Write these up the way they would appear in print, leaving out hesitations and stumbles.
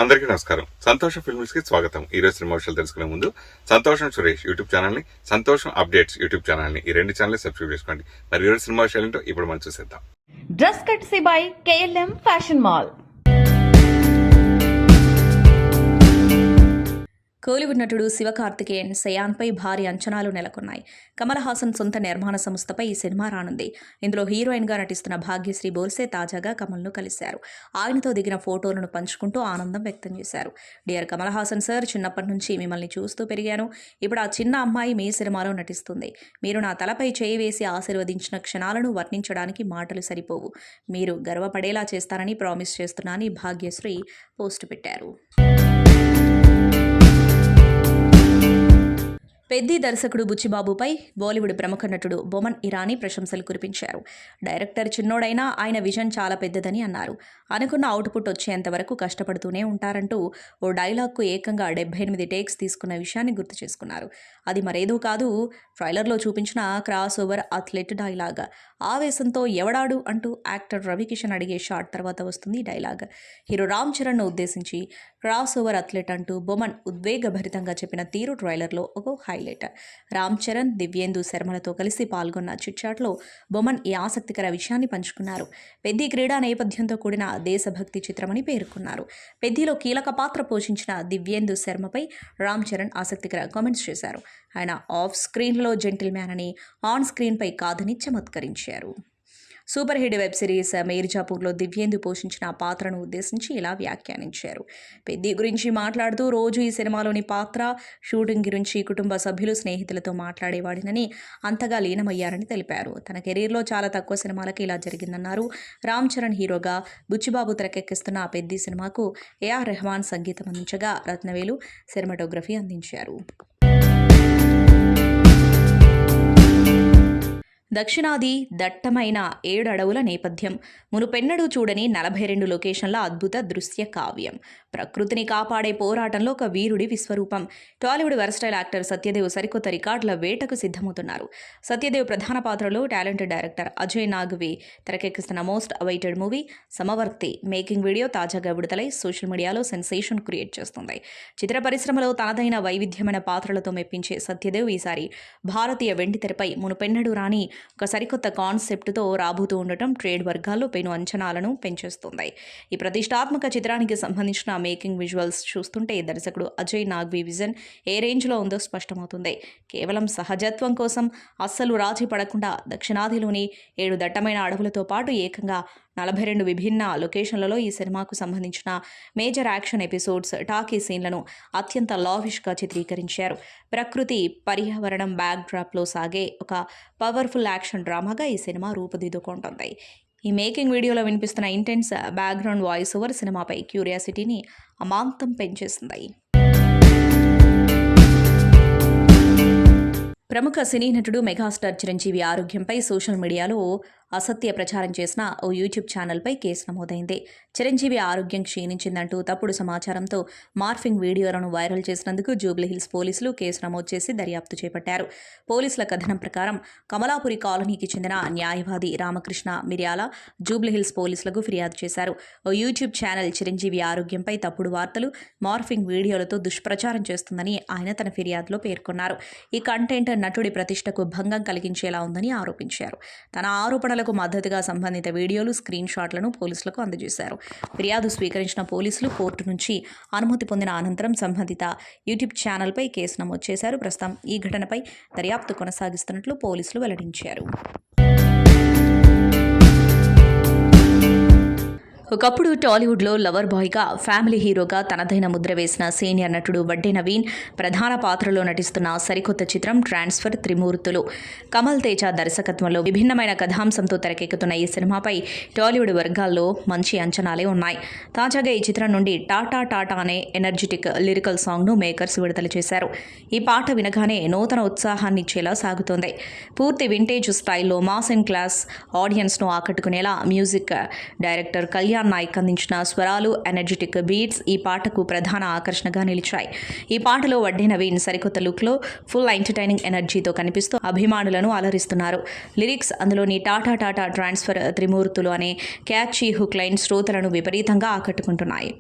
అందరికీ నమస్కారం. సంతోషం ఫిల్మ్స్ కి స్వాగతం. ఈ రోజు సినిమా విషయాలు తెలుసుకునే ముందు సంతోషం సురేష్ యూట్యూబ్ ఛానల్ ని, సంతోషం అప్డేట్స్ యూట్యూబ్ ఛానల్ ని, ఈ రెండు ఛానల్ సబ్స్క్రైబ్ చేసుకోండి. మరి ఈ రోజు సినిమా విషయాలు ఏంటో ఇప్పుడు మనం చూసేద్దాం. Dress కట్సీ by KLM fashion mall. Kollywood నటుడు శివకార్తికేయన్ సయాన్పై భారీ అంచనాలు నెలకొన్నాయి. కమల్ హాసన్ సొంత నిర్మాణ సంస్థపై ఈ సినిమా రానుంది. ఇందులో హీరోయిన్గా నటిస్తున్న భాగ్యశ్రీ బోల్సే తాజాగా కమల్ను కలిశారు. ఆయనతో దిగిన ఫోటోలను పంచుకుంటూ ఆనందం వ్యక్తం చేశారు. డియర్ కమల్ హాసన్ సార్, చిన్నప్పటి నుంచి మిమ్మల్ని చూస్తూ పెరిగాను. ఇప్పుడు ఆ చిన్న అమ్మాయి మీ సినిమాలో నటిస్తుంది. మీరు నా తలపై చేయి వేసి ఆశీర్వదించిన క్షణాలను వర్ణించడానికి మాటలు సరిపోవు. మీరు గర్వపడేలా చేస్తారని ప్రామిస్ చేస్తున్నానని భాగ్యశ్రీ పోస్టు పెట్టారు. పెద్ది దర్శకుడు బుచ్చిబాబుపై బాలీవుడ్ ప్రముఖ నటుడు బొమన్ ఇరానీ ప్రశంసలు కురిపించారు. డైరెక్టర్ చిన్నోడైనా ఆయన విజన్ చాలా పెద్దదని అన్నారు. అనుకున్న అవుట్పుట్ వచ్చేంత వరకు కష్టపడుతూనే ఉంటారంటూ ఓ డైలాగ్కు ఏకంగా 78 టేక్స్ తీసుకున్న విషయాన్ని గుర్తు చేసుకున్నారు. అది మరేదో కాదు, ట్రైలర్లో చూపించిన క్రాస్ ఓవర్ అథ్లెట్ డైలాగ్. ఆవేశంతో ఎవడాడు అంటూ యాక్టర్ రవికిషన్ అడిగే షాట్ తర్వాత వస్తుంది డైలాగ్. హీరో రామ్ చరణ్ను ఉద్దేశించి క్రాస్ ఓవర్ అథ్లెట్ అంటూ బొమన్ ఉద్వేగభరితంగా చెప్పిన తీరు ట్రైలర్లో ఒక హైలైట్. రామ్ చరణ్, దివ్యేందు శర్మలతో కలిసి పాల్గొన్న చిట్చాట్లో బొమన్ ఈ ఆసక్తికర విషయాన్ని పంచుకున్నారు. పెద్ది క్రీడా నేపథ్యంతో కూడిన దేశభక్తి చిత్రమని పేర్కొన్నారు. పెద్దిలో కీలక పాత్ర పోషించిన దివ్యేందు శర్మపై రామ్ చరణ్ ఆసక్తికర కామెంట్స్ చేశారు. ఆయన ఆఫ్ స్క్రీన్లో జెంటిల్ మ్యాన్ అని, ఆన్ స్క్రీన్పై కాదని చమత్కరించారు. సూపర్ హిట్ వెబ్ సిరీస్ మీర్జాపూర్లో దివ్యేందు పోషించిన ఆ పాత్రను ఉద్దేశించి ఇలా వ్యాఖ్యానించారు. పెద్ది గురించి మాట్లాడుతూ, రోజు ఈ సినిమాలోని పాత్ర, షూటింగ్ గురించి కుటుంబ సభ్యులు, స్నేహితులతో మాట్లాడేవాడినని, అంతగా లీనమయ్యారని తెలిపారు. తన కెరీర్లో చాలా తక్కువ సినిమాలకి ఇలా జరిగిందన్నారు. రామ్ చరణ్ హీరోగా బుచ్చిబాబు తెరకెక్కిస్తున్న పెద్ది సినిమాకు AR రెహమాన్ సంగీతం అందించగా, రత్నవేలు సినిమాటోగ్రఫీ అందించారు. దక్షిణాది దట్టమైన 7 అడవుల నేపథ్యం, మునుపెన్నడూ చూడని 42 లొకేషన్ల అద్భుత దృశ్య కావ్యం, ప్రకృతిని కాపాడే పోరాటంలో ఒక వీరుడి విశ్వరూపం. టాలీవుడ్ వెర్స్టైల్ యాక్టర్ సత్యదేవ్ సరికొత్త రికార్డుల వేటకు సిద్ధమవుతున్నారు. సత్యదేవ్ ప్రధాన పాత్రలో టాలెంటెడ్ డైరెక్టర్ అజయ్ నాగ్వి తెరకెక్కిస్తున్న most awaited movie Samavarthi making video తాజాగా విడుదలై సోషల్ మీడియాలో సెన్సేషన్ క్రియేట్ చేస్తుంది. చిత్ర పరిశ్రమలో తనదైన వైవిధ్యమైన పాత్రలతో మెప్పించే సత్యదేవ్ ఈసారి భారతీయ వెండితెరపై మునుపెన్నడూ రాని ఒక సరికొత్త కాన్సెప్ట్తో రాబోతూ ఉండటం ట్రేడ్ వర్గాల్లో పెను అంచనాలను పెంచేస్తుంది. ఈ ప్రతిష్టాత్మక చిత్రానికి సంబంధించిన మేకింగ్ విజువల్స్ చూస్తుంటే దర్శకుడు అజయ్ నాగ్వి విజన్ ఏ రేంజ్లో ఉందో స్పష్టమవుతుంది. కేవలం సహజత్వం కోసం అస్సలు రాజీ పడకుండా దక్షిణాదిలోని 7 దట్టమైన అడవులతో పాటు ఏకంగా 42 విభిన్న లొకేషన్లలో ఈ సినిమాకు సంబంధించిన మేజర్ యాక్షన్ ఎపిసోడ్స్, టాకీ సీన్లను అత్యంత లావిష్గా చిత్రీకరించారు. ప్రకృతి, పర్యావరణం బ్యాక్ డ్రాప్లో సాగే ఒక పవర్ఫుల్ యాక్షన్ డ్రామాగా ఈ సినిమా రూపుదిద్దుకుంటుంది. ఈ మేకింగ్ వీడియోలో వినిపిస్తున్న ఇంటెన్స్ బ్యాక్గ్రౌండ్ వాయిస్ ఓవర్ సినిమాపై క్యూరియాసిటీని అమాంతం పెంచేసింది. ప్రముఖ సినీ నటుడు మెగాస్టార్ చిరంజీవి ఆరోగ్యంపై సోషల్ మీడియాలో అసత్య ప్రచారం చేసిన ఓ యూట్యూబ్ ఛానల్పై కేసు నమోదైంది. చిరంజీవి ఆరోగ్యం క్షీణించిందంటూ తప్పుడు సమాచారంతో మార్ఫింగ్ వీడియోలను వైరల్ చేసినందుకు జూబ్లీహిల్స్ పోలీసులు కేసు నమోదు చేసి దర్యాప్తు చేపట్టారు. పోలీసుల కథనం ప్రకారం కమలాపురి కాలనీకి చెందిన న్యాయవాది రామకృష్ణ మిర్యాల జూబ్లీహిల్స్ పోలీసులకు ఫిర్యాదు చేశారు. ఓ యూట్యూబ్ ఛానల్ చిరంజీవి ఆరోగ్యంపై తప్పుడు వార్తలు, మార్ఫింగ్ వీడియోలతో దుష్ప్రచారం చేస్తుందని ఆయన తన ఫిర్యాదులో పేర్కొన్నారు. ఈ కంటెంట్ నటుడి ప్రతిష్టకు భంగం కలిగించేలా ఉందని ఆరోపించారు. తన ఆరోపణలకు మద్దతుగా సంబంధిత వీడియోలు, స్క్రీన్ షాట్లను పోలీసులకు అందజేశారు. ఫిర్యాదు స్వీకరించిన పోలీసులు కోర్టు నుంచి అనుమతి పొందిన అనంతరం సంబంధిత యూట్యూబ్ ఛానల్పై కేసు నమోదు చేశారు. ప్రస్తుతం ఈ ఘటనపై దర్యాప్తు కొనసాగిస్తున్నట్లు పోలీసులు వెల్లడించారు. ఒకప్పుడు టాలీవుడ్లో లవర్ బాయ్గా, ఫ్యామిలీ హీరోగా తనదైన ముద్ర వేసిన సీనియర్ నటుడు వడ్డే నవీన్ ప్రధాన పాత్రలో నటిస్తున్న సరికొత్త చిత్రం ట్రాన్స్ఫర్ త్రిమూర్తులు. కమల్ తేజ దర్శకత్వంలో విభిన్నమైన కథాంశంతో తెరకెక్కుతున్న ఈ సినిమాపై టాలీవుడ్ వర్గాల్లో మంచి అంచనాలే ఉన్నాయి. తాజాగా ఈ చిత్రం నుండి టాటా టాటా అనే ఎనర్జెటిక్ లిరికల్ సాంగ్ను మేకర్స్ విడుదల చేశారు. ఈ పాట వినగానే నూతన ఉత్సాహాన్ని ఇచ్చేలా సాగుతోంది. పూర్తి వింటేజ్ స్టైల్లో మాస్ అండ్ క్లాస్ ఆడియన్స్ను ఆకట్టుకునేలా మ్యూజిక్ డైరెక్టర్ కళ్యాణ్ నాయక్ అందించిన స్వరాలు, ఎనర్జెటిక్ బీట్స్ ఈ పాటకు ప్రధాన ఆకర్షణగా నిలిచాయి. ఈ పాటలో వడ్డే నవీన్ సరికొత్త లుక్లో ఫుల్ ఎంటర్టైనింగ్ ఎనర్జీతో కనిపిస్తూ అభిమానులను అలరిస్తున్నారు. లిరిక్స్ అందులోని టాటా టాటా ట్రాన్స్ఫర్ త్రిమూర్తులు అనే క్యాచీ హుక్ లైన్ శ్రోతలను విపరీతంగా ఆకట్టుకుంటున్నాయి.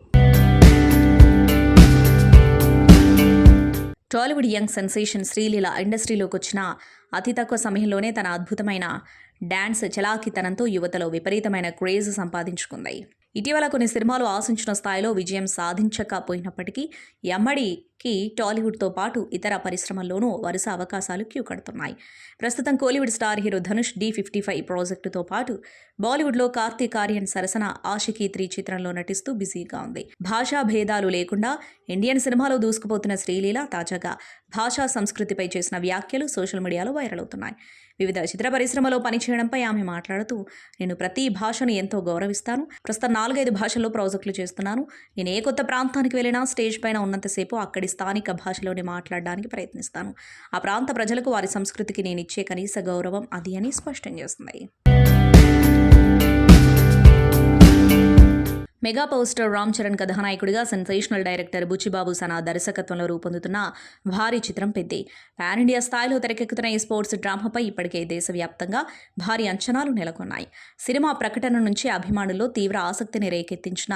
టాలీవుడ్ యంగ్ సెన్సేషన్ శ్రీలీల ఇండస్ట్రీలోకి వచ్చిన అతి తక్కువ సమయంలోనే తన అద్భుతమైన డాన్స్ చలాకితనంతో యువతలో విపరీతమైన క్రేజ్ సంపాదించుకుంది. ఇటీవల కొన్ని సినిమాలు ఆశించిన స్థాయిలో విజయం సాధించకపోయినప్పటికీ ఎమ్మడికి టాలీవుడ్తో పాటు ఇతర పరిశ్రమల్లోనూ వరుస అవకాశాలు క్యూ కడుతున్నాయి. ప్రస్తుతం Kollywood star hero Dhanush D55 ప్రాజెక్టుతో పాటు బాలీవుడ్లో కార్తీక్ ఆర్యన్ సరసన ఆషికీ 3 చిత్రంలో నటిస్తూ బిజీగా ఉంది. భాషా భేదాలు లేకుండా ఇండియన్ సినిమాలో దూసుకుపోతున్న శ్రీలీల తాజాగా భాషా సంస్కృతిపై చేసిన వ్యాఖ్యలు సోషల్ మీడియాలో వైరల్ అవుతున్నాయి. వివిధ చిత్ర పరిశ్రమలో పనిచేయడంపై ఆమె మాట్లాడుతూ, నేను ప్రతి భాషను ఎంతో గౌరవిస్తాను. ప్రస్తుతం 4-5 భాషల్లో ప్రాజెక్టులు చేస్తున్నాను. నేను ఏ కొత్త ప్రాంతానికి వెళ్ళినా స్టేజ్ పైన ఉన్నంతసేపు అక్కడి స్థానిక భాషలోనే మాట్లాడడానికి ప్రయత్నిస్తాను. ఆ ప్రాంత ప్రజలకు వారి సంస్కృతికి నేను ఇచ్చే కనీస గౌరవం అది అని స్పష్టం చేస్తుంది. Mega power star Ram Charan కథానాయకుడిగా సెన్సేషనల్ డైరెక్టర్ బుచ్చిబాబు సనా దర్శకత్వంలో రూపొందుతున్న భారీ చిత్రం పెద్ది. పాన్ ఇండియా స్థాయిలో తెరకెక్కుతున్న ఈ స్పోర్ట్స్ డ్రామాపై ఇప్పటికే దేశవ్యాప్తంగా భారీ అంచనాలు నెలకొన్నాయి. సినిమా ప్రకటన నుంచి అభిమానుల్లో తీవ్ర ఆసక్తిని రేకెత్తించిన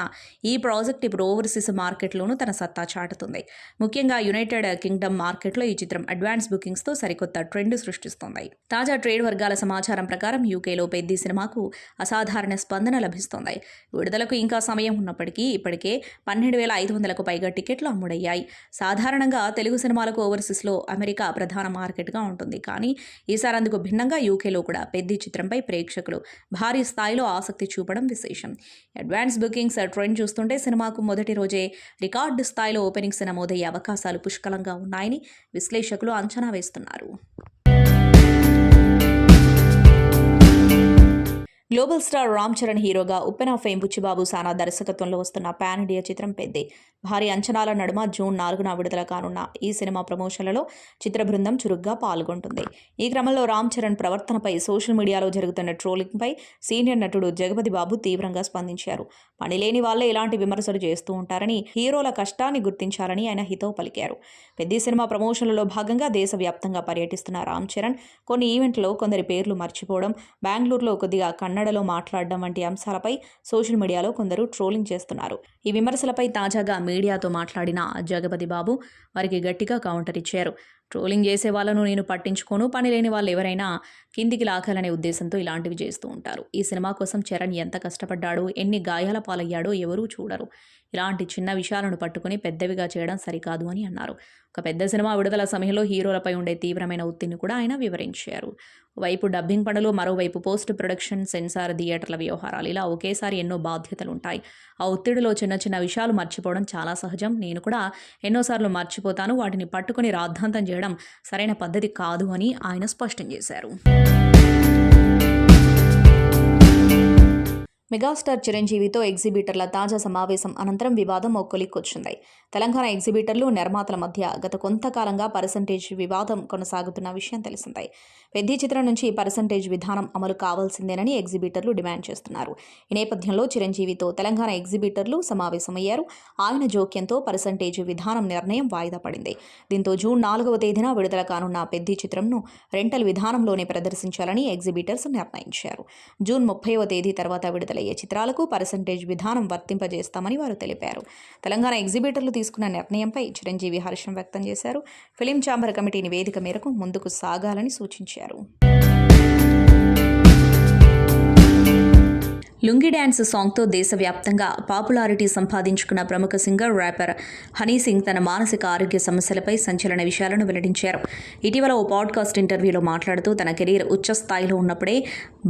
ఈ ప్రాజెక్ట్ ఇప్పుడు ఓవర్సీస్ మార్కెట్లోనూ తన సత్తా చాటుతుంది. ముఖ్యంగా యునైటెడ్ కింగ్డమ్ మార్కెట్లో ఈ చిత్రం అడ్వాన్స్ బుకింగ్స్తో సరికొత్త ట్రెండ్ సృష్టిస్తోంది. తాజా ట్రేడ్ వర్గాల సమాచారం ప్రకారం యూకేలో పెద్ది సినిమాకు అసాధారణ స్పందన లభిస్తోంది. విడుదలకు ఇంకా సమయం ఉన్నప్పటికీ ఇప్పటికే 12,500కు పైగా టికెట్లు అమ్ముడయ్యాయి. సాధారణంగా తెలుగు సినిమాలకు ఓవర్సీస్లో అమెరికా ప్రధాన మార్కెట్గా ఉంటుంది. కానీ ఈసారి అందుకు భిన్నంగా యూకేలో కూడా పెద్ది చిత్రంపై ప్రేక్షకులు భారీ స్థాయిలో ఆసక్తి చూపడం విశేషం. అడ్వాన్స్ బుకింగ్స్ ట్రెండ్ చూస్తుంటే సినిమాకు మొదటి రోజే రికార్డు స్థాయిలో ఓపెనింగ్స్ నమోదయ్యే అవకాశాలు పుష్కలంగా ఉన్నాయని విశ్లేషకులు అంచనా వేస్తున్నారు. గ్లోబల్ స్టార్ రామ్ చరణ్ హీరోగా ఉప్పెన ఫేమ్ బుచ్చిబాబు సానా దర్శకత్వంలో వస్తున్న పాన్ ఇండియా చిత్రం పెద్ది. భారీ అంచనాల నడుమ జూన్ 4న విడుదల కానున్న ఈ సినిమా ప్రమోషన్లలో చిత్ర బృందం చురుగ్గా పాల్గొంటుంది. ఈ క్రమంలో రామ్ చరణ్ ప్రవర్తనపై సోషల్ మీడియాలో జరుగుతున్న ట్రోలింగ్పై సీనియర్ నటుడు జగపతి బాబు తీవ్రంగా స్పందించారు. పనిలేని వాళ్లే ఇలాంటి విమర్శలు చేస్తూ ఉంటారని, హీరోల కష్టాన్ని గుర్తించాలని ఆయన హితవు పలికారు. పెద్ది సినిమా ప్రమోషన్లలో భాగంగా దేశవ్యాప్తంగా పర్యటిస్తున్న రామ్ చరణ్ కొన్ని ఈవెంట్లో కొందరి పేర్లు మర్చిపోవడం, బెంగళూరులో కొద్దిగా కన్నడలో మాట్లాడడం వంటి అంశాలపై సోషల్ మీడియాలో కొందరు ట్రోలింగ్ చేస్తున్నారు. ఈ విమర్శలపై తాజాగా మీడియాతో మాట్లాడిన జగపతి బాబు వారికి గట్టిగా కౌంటర్ ఇచ్చారు. ట్రోలింగ్ చేసే వాళ్ళను నేను పట్టించుకోను, పని లేని వాళ్ళు ఎవరైనా కిందికి లాగాలనే ఉద్దేశంతో ఇలాంటివి చేస్తూ ఉంటారు. ఈ సినిమా కోసం చరణ్ ఎంత కష్టపడ్డాడో, ఎన్ని గాయాల పాలయ్యాడో ఎవరూ చూడరు. ఇలాంటి చిన్న విషయాలను పట్టుకుని పెద్దవిగా చేయడం సరికాదు అని అన్నారు. ఒక పెద్ద సినిమా విడుదల సమయంలో హీరోలపై ఉండే తీవ్రమైన ఒత్తిడిని కూడా ఆయన వివరించారు. వైపు డబ్బింగ్ పనులు, మరోవైపు పోస్ట్ ప్రొడక్షన్, సెన్సార్, థియేటర్ల వ్యవహారాలు, ఇలా ఒకేసారి ఎన్నో బాధ్యతలు ఉంటాయి. ఆ ఒత్తిడిలో చిన్న చిన్న విషయాలు మర్చిపోవడం చాలా సహజం. నేను కూడా ఎన్నోసార్లు మర్చిపోతాను. వాటిని పట్టుకుని రాద్ధాంతం చేయడం సరైన పద్ధతి కాదు అని ఆయన స్పష్టం చేశారు. మెగాస్టార్ చిరంజీవితో ఎగ్జిబిటర్ల తాజా సమావేశం అనంతరం వివాదం ఓ కొలిక్కొచ్చింది. తెలంగాణ ఎగ్జిబిటర్లు, నిర్మాతల మధ్య గత కొంతకాలంగా పర్సంటేజ్ వివాదం కొనసాగుతున్న విషయం తెలిసిందే. పెద్ది చిత్రం నుంచి పర్సంటేజ్ విధానం అమలు కావాల్సిందేనని ఎగ్జిబిటర్లు డిమాండ్ చేస్తున్నారు. ఈ నేపథ్యంలో చిరంజీవితో తెలంగాణ ఎగ్జిబిటర్లు సమావేశమయ్యారు. ఆయన జోక్యంతో పర్సంటేజ్ విధానం నిర్ణయం వాయిదా పడింది. దీంతో జూన్ 4వ తేదీన విడుదల కానున్న పెద్ది చిత్రంను రెంటల్ విధానంలోనే ప్రదర్శించాలని ఎగ్జిబిటర్స్ నిర్ణయించారు. జూన్ 30వ తేదీ తర్వాత విడుదలయ్యే చిత్రాలకు పర్సంటేజ్ విధానం వర్తింపజేస్తామని వారు తెలిపారు. తెలంగాణ ఎగ్జిబిటర్లు తీసుకున్న నిర్ణయంపై చిరంజీవి హర్షం వ్యక్తం చేశారు. ఫిలిం ఛాంబర్ కమిటీ నివేదిక మేరకు ముందుకు సాగాలని సూచించారు. లుంగీ డ్యాన్స్ సాంగ్తో దేశవ్యాప్తంగా పాపులారిటీ సంపాదించుకున్న ప్రముఖ సింగర్, ర్యాపర్ హనీ సింగ్ తన మానసిక ఆరోగ్య సమస్యలపై సంచలన విషయాలను వెల్లడించారు. ఇటీవల ఓ పాడ్కాస్ట్ ఇంటర్వ్యూలో మాట్లాడుతూ తన కెరీర్ ఉచ్చ స్థాయిలో ఉన్నప్పుడే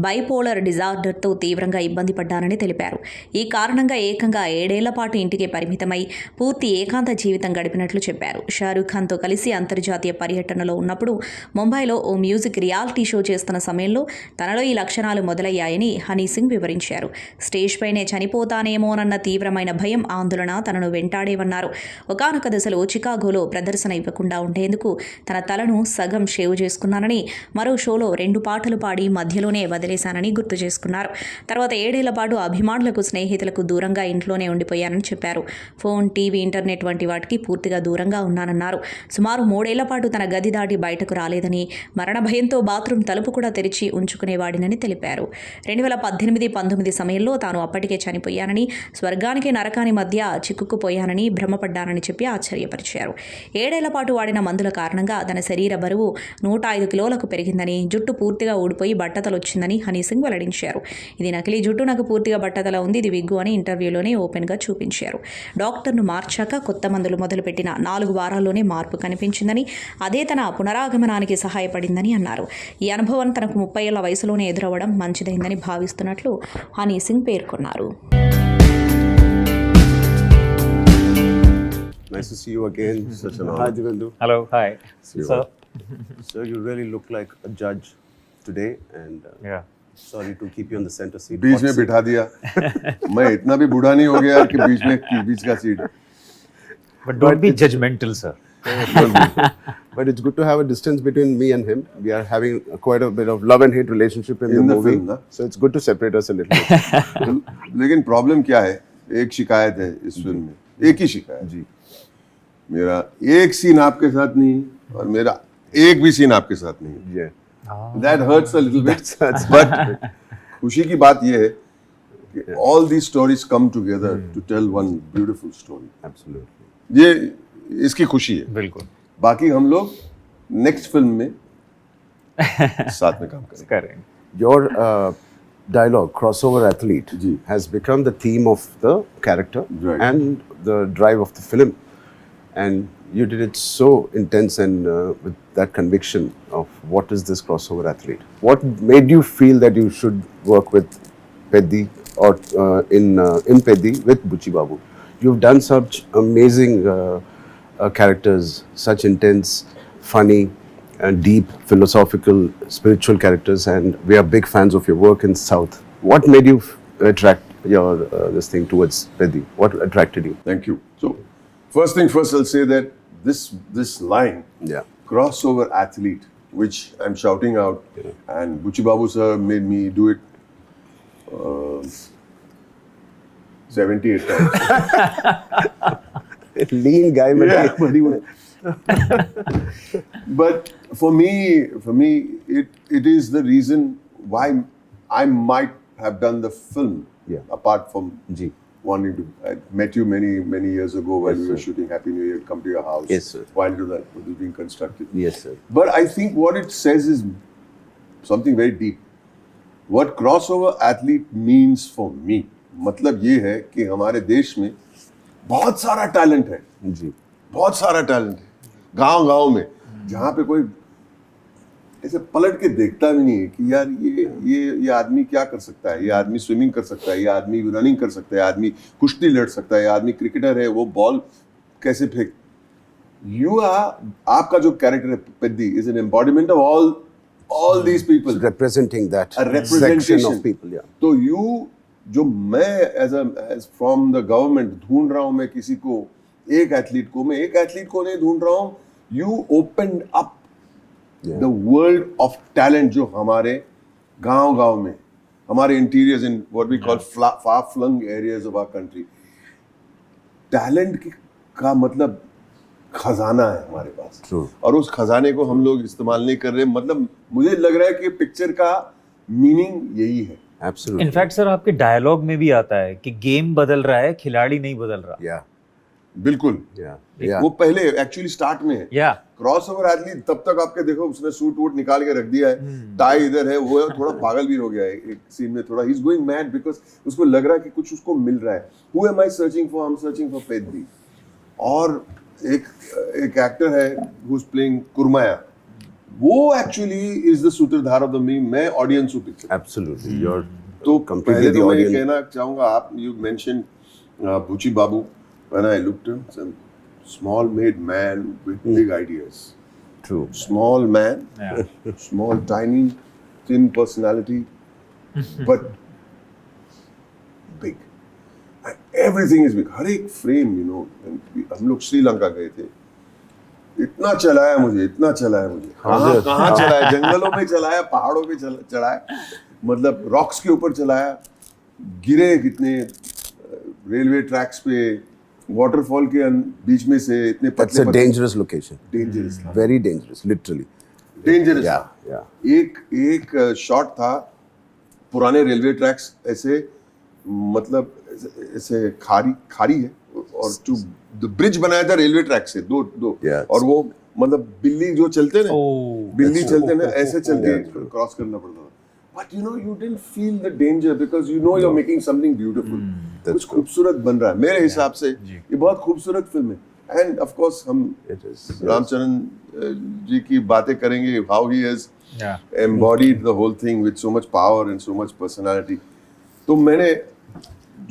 బైపోలర్ డిజార్డర్తో తీవ్రంగా ఇబ్బంది పడ్డానని తెలిపారు. ఈ కారణంగా ఏకంగా 7 ఏళ్ల పాటు ఇంటికే పరిమితమై పూర్తి ఏకాంత జీవితం గడిపినట్లు చెప్పారు. షారూఖ్ ఖాన్తో కలిసి అంతర్జాతీయ పర్యటనలో ఉన్నప్పుడు ముంబైలో ఓ మ్యూజిక్ రియాలిటీ షో చేస్తున్న సమయంలో తనలో ఈ లక్షణాలు మొదలయ్యాయని హనీ సింగ్ వివరించారు. స్టేజ్ పైనే చనిపోతానేమోనన్న తీవ్రమైన భయం, ఆందోళన తనను వెంటాడేవన్నారు. ఒకానొక దశలో చికాగోలో ప్రదర్శన ఇవ్వకుండా ఉండేందుకు తన తలను సగం షేవ్ చేసుకున్నానని, మరో షోలో 2 పాటలు పాడి మధ్యలోనే వదిలేశానని గుర్తు చేసుకున్నారు. తర్వాత 7 ఏళ్ల పాటు అభిమానులకు, స్నేహితులకు దూరంగా ఇంట్లోనే ఉండిపోయానని చెప్పారు. ఫోన్, టీవీ, ఇంటర్నెట్ వంటి వాటికి పూర్తిగా దూరంగా ఉన్నానన్నారు. సుమారు 3 ఏళ్ల పాటు తన గది దాటి బయటకు రాలేదని, మరణ భయంతో బాత్రూమ్ తలుపు కూడా తెరిచి ఉంచుకునేవాడినని తెలిపారు. 2018-19 కొద్ది సమయంలో తాను అప్పటికే చనిపోయానని, స్వర్గానికి నరకాని మధ్య చిక్కుకుపోయానని భ్రమపడ్డానని చెప్పి ఆశ్చర్యపరిచారు. 7 ఏళ్ల పాటు వాడిన మందుల కారణంగా తన శరీర బరువు 105 కిలోలకు పెరిగిందని, జుట్టు పూర్తిగా ఊడిపోయి బట్టతలొచ్చిందని హనీ సింగ్ వెల్లడించారు. ఇది నకిలీ జుట్టు, నాకు పూర్తిగా బట్టతల ఉంది, ఇది విగ్గు అని ఇంటర్వ్యూలోనే ఓపెన్గా చూపించారు. డాక్టర్ను మార్చాక కొత్త మందులు మొదలుపెట్టిన 4 వారాల్లోనే మార్పు కనిపించిందని, అదే తన పునరాగమనానికి సహాయపడిందని అన్నారు. ఈ అనుభవం తనకు 30 ఏళ్ల వయసులోనే ఎదురవ్వడం మంచిదైందని భావిస్తున్నట్లు హనీ సింగ్ పేర్కొన్నారు. Nice to see you again. Such an honor. Hi, Divendu. Hello, hi. See you. So, Sir, you really look like a judge today, and yeah. sorry to keep you on the center seat. Beach Hot में seat. बिठा दिया मैं इतना भी बूढ़ा नहीं हो गया कि बीच का seat But don't be judgmental, sir. But it's good to have a distance between me and him. We are having quite a bit of love and hate relationship in the movie, film, na? so it's good to separate us a little bit. लेकिन problem क्या है, एक शिकायत है इस film में, एक ही शिकायत जी, मेरा एक सीन आपके साथ नहीं और मेरा एक भी सीन आपके साथ नहीं. Yeah. That hurts a little bit. That's But खुशी की बात यह है कि all these stories come together to tell one beautiful story. Absolutely. ये इसकी खुशी है. बिल्कुल. बाकी हम लोग नेक्स्ट फिल्म में साथ में काम करेंगे. Correct. Your dialogue, crossover athlete, Ji. has become the theme of the character Right. and the drive of the film. And you did it so intense and with that conviction of what is this crossover athlete. What made you feel that you should work with Peddi or in Peddi with Buchi Babu? You've done such amazing characters, such intense, funny, and deep, philosophical, spiritual characters, and we are big fans of your work in South. What made you attract your this thing towards Peddi? What attracted you? Thank you. So first thing first, I'll say that this line, Yeah. crossover athlete, which I'm shouting out, and Buchi Babu sir made me do it 78 times. Lean guy, Yeah, but he was. But for me, it is the reason why I might have done the film. Yeah. Apart from Ji. wanting to, I met you many years ago while Yes, we were sir. shooting Happy New Year, come to your house. Yes, sir. While it was being constructed. Yes, sir. But I think what it says is something very deep. What crossover athlete means for me, मतलब ये है कि हमारे देश में बहुत सारा talent है, Ji. बहुत सारा टैलेंट है, गांव में, जहाँ पे कोई ऐसे पलट के देखता भी नहीं है कि यार ये आदमी क्या कर सकता है, ये आदमी स्विमिंग कर सकता है, ये आदमी रनिंग कर सकता है, आदमी कुश्ती लड़ सकता है, ये आदमी क्रिकेटर है, वो बॉल कैसे फेंक. आपका जो कैरेक्टर है Peddi is an embodiment of all these people. Representing that A representation. section of people, yeah. तो जो मैं as from the government ढूंढ रहा हूँ, मैं किसी को एक एथलीट को नहीं ढूंढ रहा हूँ. You opened up Yeah. the world of talent जो हमारे गांव में, हमारे interiors in what we call far flung areas of our country. Talent का मतलब खजाना है हमारे पास. True. और उस खजाने को हम लोग इस्तेमाल नहीं कर रहे. मतलब मुझे लग रहा है कि पिक्चर का मीनिंग यही है. Absolutely. इनफैक्ट सर आपके डायलॉग में भी आता है कि गेम बदल रहा है, खिलाड़ी नहीं बदल रहा. Yeah. बिल्कुल. Yeah. Yeah. वो पहले एक्चुअली स्टार्ट में है. या क्रॉसओवर एथलीट तब तक आपके देखो उसने सूट वूट निकाल के रख दिया है, टाई इधर है, वो है, थोड़ा पागल भी हो गया है एक सीन में, थोड़ा he is going mad because उसको लग रहा है कि कुछ उसको मिल रहा है. Who am I searching for? I am searching for Peddi. और एक एक्टर है हु इज प्लेइंग कुरमाया, वो एक्चुअली इज द सूत्रधार ऑफ द मीम. मैं ऑडियंस हूं पिक्चर. Absolutely. You're तो completely पहले the तो मैं ये audience. कहना चाहूंगा, आप यू मेंशन बुची बाबू, when I looked at him, small made man with big ideas. True. Small man, Yeah. small, tiny, thin personality, but big. And everything is big. हर एक frame, you know. हम लोग श्रीलंका गए थे. इतना चलाया मुझे. कहाँ चलाया? जंगलों में चलाया, पहाड़ों पे चलाया, मतलब रॉक्स के ऊपर चलाया, गिरे कितने रेलवे ट्रैक्स पे, वाटरफॉल के बीच में से इतने That's a dangerous location. Dangerous था. Very dangerous, literally. Dangerous Yeah. था. Yeah. एक शॉट था, पुराने रेलवे ट्रैक्स ऐसे मतलब ऐसे खारी है और जो ब्रिज बनाया था रेलवे ट्रैक से दो Yeah. और वो मतलब बिल्ली जो चलते ना Oh. बिल्ली चलते ना ऐसे चल के क्रॉस करना पड़ता था but you know you didn't feel the danger because you know you are making something beautiful कुछ खूबसूरत बन रहा है मेरे हिसाब से ये बहुत खूबसूरत फिल्म है एंड ऑफ कोर्स हम It is. रामचरण जी की बातें करेंगे how he has embodied the whole thing with so much power and so much personality. तो मैंने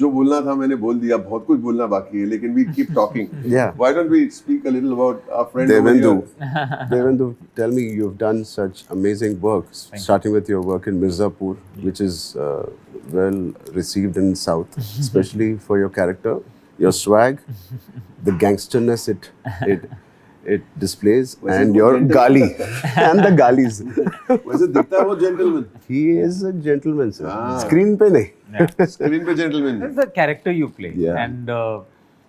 जो बोलना था मैंने बोल दिया बहुत कुछ बोलना बाकी है लेकिन we keep talking. Yeah. Why don't we speak a little about our friend over Devendu, here? Devendu, tell me, you've done such amazing work, starting with your work in Mirzapur, which is well received in South, especially for your character, your swag, the gangsterness it displays, and your gali and the galis. वैसे दिखता है वो gentleman. He is a gentleman, sir. Screen पे नहीं. Screen पे gentleman. That's the character you play. Yeah. And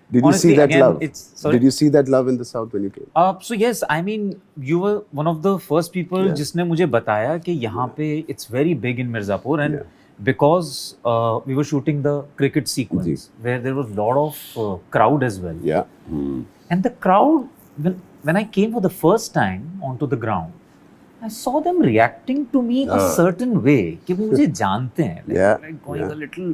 Did you honestly, see that again, love? sorry? Did you see that love in the South when you came? So yes, I mean, you were one of the first people जिसने मुझे बताया कि यहाँ पे it's very big in Mirzapur and because we were shooting the cricket sequence where there was a lot of crowd as well. Yeah. And the crowd, when I came for the first time onto the ground, I saw them reacting to me a certain way कि वो मुझे जानते हैं. Like going a little.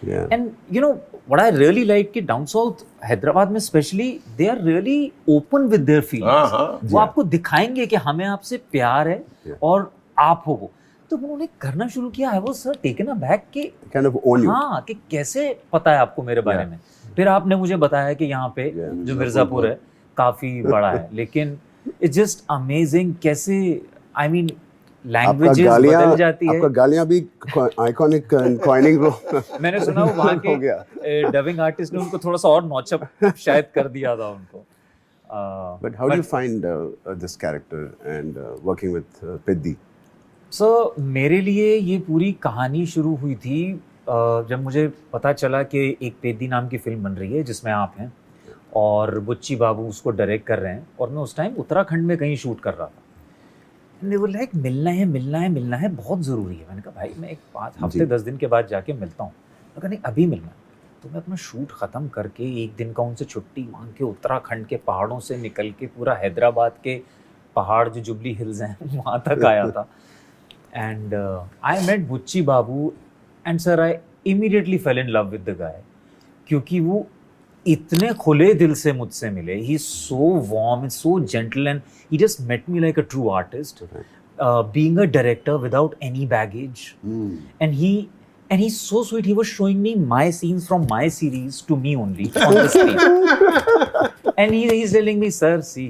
Yeah. And you know what I really like कि down south Hyderabad में especially they are really open with their feelings. वो आपको दिखाएंगे कि हमें आपसे प्यार है और आप हो वो. तो उन्होंने करना शुरू किया. I was taken aback कि Kind of own you. हाँ कि कैसे पता है आपको मेरे बारे में. फिर आपने मुझे बताया कि यहाँ पे जो मिर्जापुर है काफी बड़ा है लेकिन इट्स जस्ट अमेजिंग कैसे आई मीन लैंग्वेजेस बदल जाती है. आपका गालियां भी आइकॉनिक कॉइनिंग रो. मैंने सुना वो वहाँ हो गया. के डबिंग आर्टिस्ट ने उनको थोड़ा सा और नौचप शायद कर दिया था उनको. But how do you find this character and working with Peddi? सो मेरे लिए ये पूरी कहानी शुरू हुई थी जब मुझे पता चला कि एक पेद्दी नाम की फिल्म बन रही है जिसमें आप हैं और बुच्ची बाबू उसको डायरेक्ट कर रहे हैं और मैं उस टाइम उत्तराखंड में कहीं शूट कर रहा था. They were like मिलना है बहुत ज़रूरी है. मैंने कहा भाई मैं एक 5 हफ्ते 10 दिन के बाद जाके मिलता हूँ. मैं कहा नहीं अभी मिलना है. तो मैं अपना शूट ख़त्म करके एक दिन का उनसे छुट्टी मांग के उत्तराखंड के पहाड़ों से निकल के पूरा हैदराबाद के पहाड़ जो जुबली हिल्स हैं वहाँ तक आया था. And I met Buchi Babu and sir I immediately fell in love with the guy क्योंकि वो इतने खुले दिल से मुझसे मिले. He is so warm and so gentle and he just met me like a true artist being a director without any baggage and he's so sweet. He was showing me my scenes from my series to me only on the screen and he's telling me sir see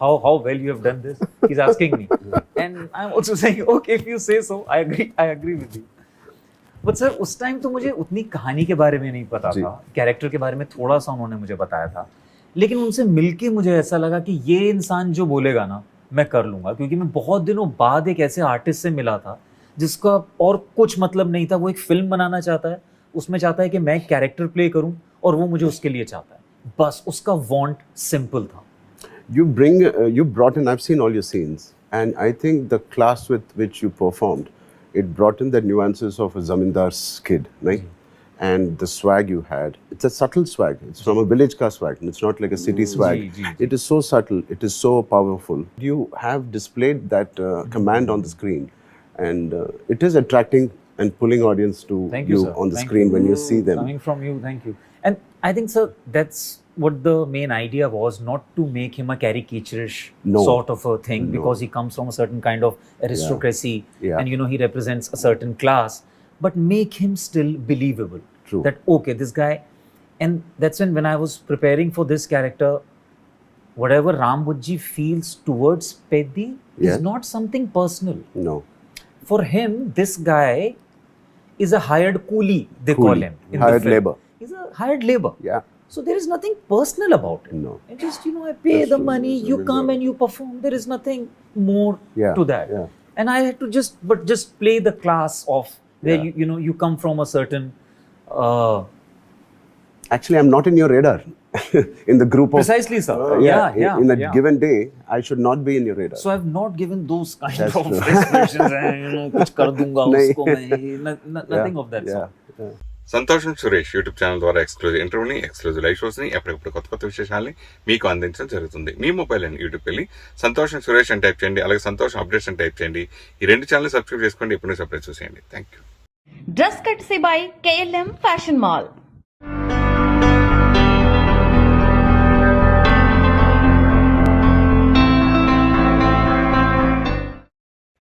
how well you have done this. He's asking me and I'm also saying okay if you say so I agree with you. But sir उस time तो मुझे उतनी कहानी के बारे में नहीं पता था. कैरेक्टर के बारे में थोड़ा सा उन्होंने मुझे बताया था लेकिन उनसे मिलके मुझे ऐसा लगा कि ये इंसान जो बोलेगा ना मैं कर लूँगा क्योंकि मैं बहुत दिनों बाद एक ऐसे आर्टिस्ट से मिला था जिसका और कुछ मतलब नहीं था. वो एक फिल्म बनाना चाहता है उसमें चाहता है कि मैं एक कैरेक्टर प्ले करूँ और वो मुझे उसके लिए चाहता है. बस उसका वांट सिंपल था. You brought in, I've seen all your scenes and I think the class with which you performed, it brought in the nuances of a zamindar's kid, right? And the swag you had, it's a subtle swag. It's from a village ka swag. It's not like a city swag. It is so subtle. It is so powerful. You have displayed that command on the screen, and it is attracting and pulling audience to Thank you, sir. on the Thank screen you. when you see them. Coming from you, thank you. And I think, sir, that's what the main idea was, not to make him a caricaturish sort of a thing because he comes from a certain kind of aristocracy and you know he represents a certain class, but make him still believable. True. That okay, this guy, and that's when I was preparing for this character, whatever Ram Bujji feels towards Peddi is not something personal. No. For him, this guy is a hired coolie, they call him. In hired the film. labor. He's a hired labor. Yeah. So there is nothing personal about it. No. And just, you know, I pay the money, you come and you perform. There is nothing more to that. Yeah. And I had to just play the class of where you know you come from a certain. Actually, I'm not in your radar. In the group of Precisely, sir. In a given day, I should not be in your radar. So I've not given those kind That's of true. expressions. You know, कुछ कर दूंगा उसको मैं. Nothing of that sort. సంతోషం Suresh YouTube channel ద్వారా exclusive ఇంటర్వ్యూని, exclusive live షోస్ని, ఎప్పటికప్పుడు కొత్త కొత్త విశేషాలని మీకు అందించడం జరుగుతుంది. మీ మొబైల్ అని యూట్యూబ్కి వెళ్ళి సంతోషం సురేష్ అని టైప్ చేయండి, అలాగే సంతోషం అప్డేట్స్ అని టైప్ చేయండి. ఈ రెండు ఛానల్ సబ్స్క్రైబ్ చేసుకోండి, ఎప్పుడు సబ్స్క్రైబ్ చూసేయండి. Thank you. Dress కట్సీ by KLM fashion mall.